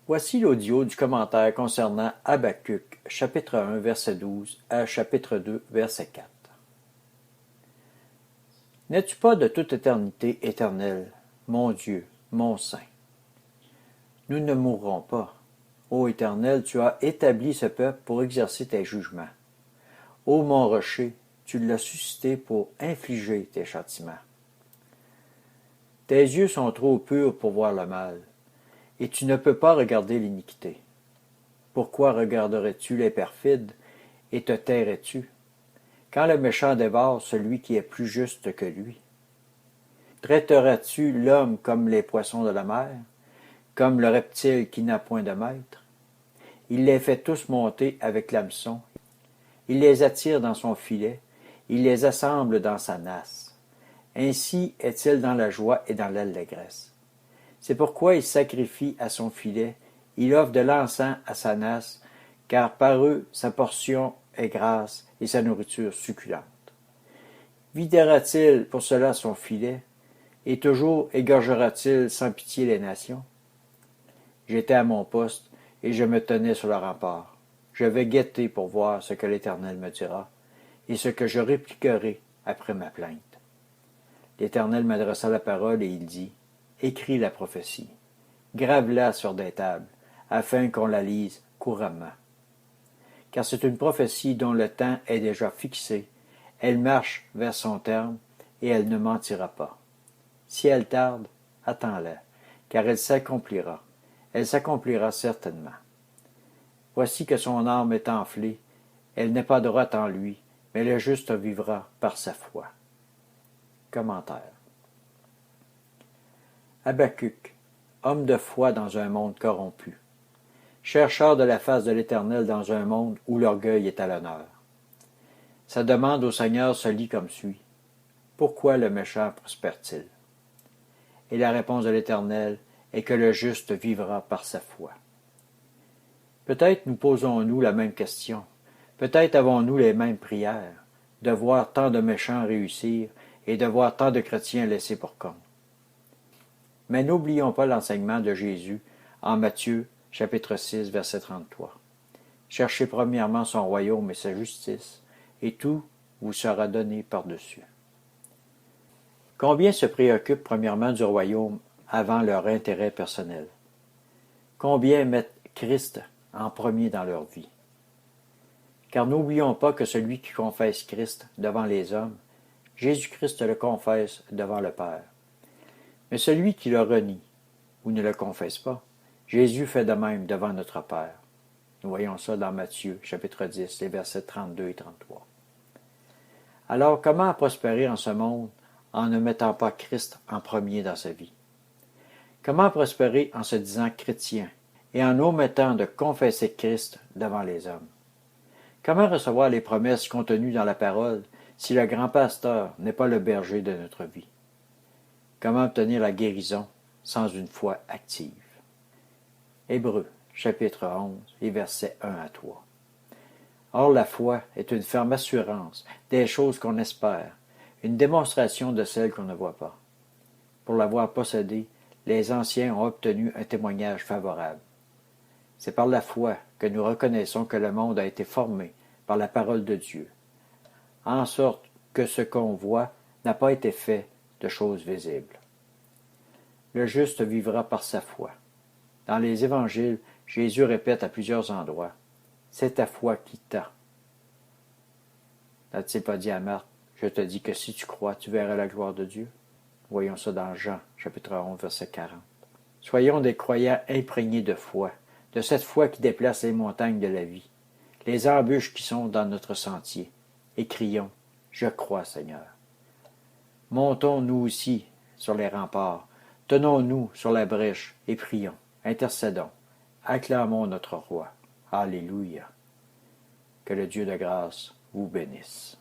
Voici l'audio du commentaire concernant Habacuc, chapitre 1, verset 12 à chapitre 2, verset 4. N'es-tu pas de toute éternité éternel, mon Dieu, mon Saint? Nous ne mourrons pas. Ô Éternel, tu as établi ce peuple pour exercer tes jugements. Ô mon rocher, tu l'as suscité pour infliger tes châtiments. Tes yeux sont trop purs pour voir le mal, et tu ne peux pas regarder l'iniquité. Pourquoi regarderais-tu les perfides, et te tairais-tu, quand le méchant dévore celui qui est plus juste que lui? Traiteras-tu l'homme comme les poissons de la mer, comme le reptile qui n'a point de maître? Il les fait tous monter avec l'hameçon, il les attire dans son filet, il les assemble dans sa nasse. Ainsi est-il dans la joie et dans l'allégresse. C'est pourquoi il sacrifie à son filet, il offre de l'encens à sa nasse, car par eux sa portion est grasse et sa nourriture succulente. Videra-t-il pour cela son filet, et toujours égorgera-t-il sans pitié les nations? J'étais à mon poste, et je me tenais sur le rempart. Je vais guetter pour voir ce que l'Éternel me dira, et ce que je répliquerai après ma plainte. L'Éternel m'adressa la parole, et il dit, écris la prophétie, grave-la sur des tables, afin qu'on la lise couramment. Car c'est une prophétie dont le temps est déjà fixé, elle marche vers son terme, et elle ne mentira pas. Si elle tarde, attends-la, car elle s'accomplira certainement. Voici que son âme est enflée, elle n'est pas droite en lui, mais le juste vivra par sa foi. Commentaire. Habacuc, homme de foi dans un monde corrompu, chercheur de la face de l'Éternel dans un monde où l'orgueil est à l'honneur. Sa demande au Seigneur se lit comme suit. Pourquoi le méchant prospère-t-il? Et la réponse de l'Éternel est que le juste vivra par sa foi. Peut-être nous posons-nous la même question, peut-être avons-nous les mêmes prières, de voir tant de méchants réussir et de voir tant de chrétiens laissés pour compte. Mais n'oublions pas l'enseignement de Jésus en Matthieu, chapitre 6, verset 33. Cherchez premièrement son royaume et sa justice, et tout vous sera donné par-dessus. Combien se préoccupent premièrement du royaume avant leur intérêt personnel? Combien mettent Christ en premier dans leur vie? Car n'oublions pas que celui qui confesse Christ devant les hommes, Jésus-Christ le confesse devant le Père. Mais celui qui le renie ou ne le confesse pas, Jésus fait de même devant notre Père. Nous voyons ça dans Matthieu, chapitre 10, les versets 32 et 33. Alors, comment prospérer en ce monde en ne mettant pas Christ en premier dans sa vie? Comment prospérer en se disant chrétien et en omettant de confesser Christ devant les hommes? Comment recevoir les promesses contenues dans la parole si le grand pasteur n'est pas le berger de notre vie? Comment obtenir la guérison sans une foi active? Hébreux, chapitre 11, et versets 1 à 3. Or la foi est une ferme assurance des choses qu'on espère, une démonstration de celles qu'on ne voit pas. Pour l'avoir possédée, les anciens ont obtenu un témoignage favorable. C'est par la foi que nous reconnaissons que le monde a été formé par la parole de Dieu, en sorte que ce qu'on voit n'a pas été fait de choses visibles. Le juste vivra par sa foi. Dans les évangiles, Jésus répète à plusieurs endroits, « C'est ta foi qui t'a. » N'a-t-il pas dit à Marthe, « Je te dis que si tu crois, tu verras la gloire de Dieu? » Voyons ça dans Jean, chapitre 11, verset 40. Soyons des croyants imprégnés de foi, de cette foi qui déplace les montagnes de la vie, les embûches qui sont dans notre sentier, et crions, « Je crois, Seigneur. » Montons nous aussi sur les remparts, tenons-nous sur la brèche et prions, intercédons, acclamons notre roi. Alléluia. Que le Dieu de grâce vous bénisse.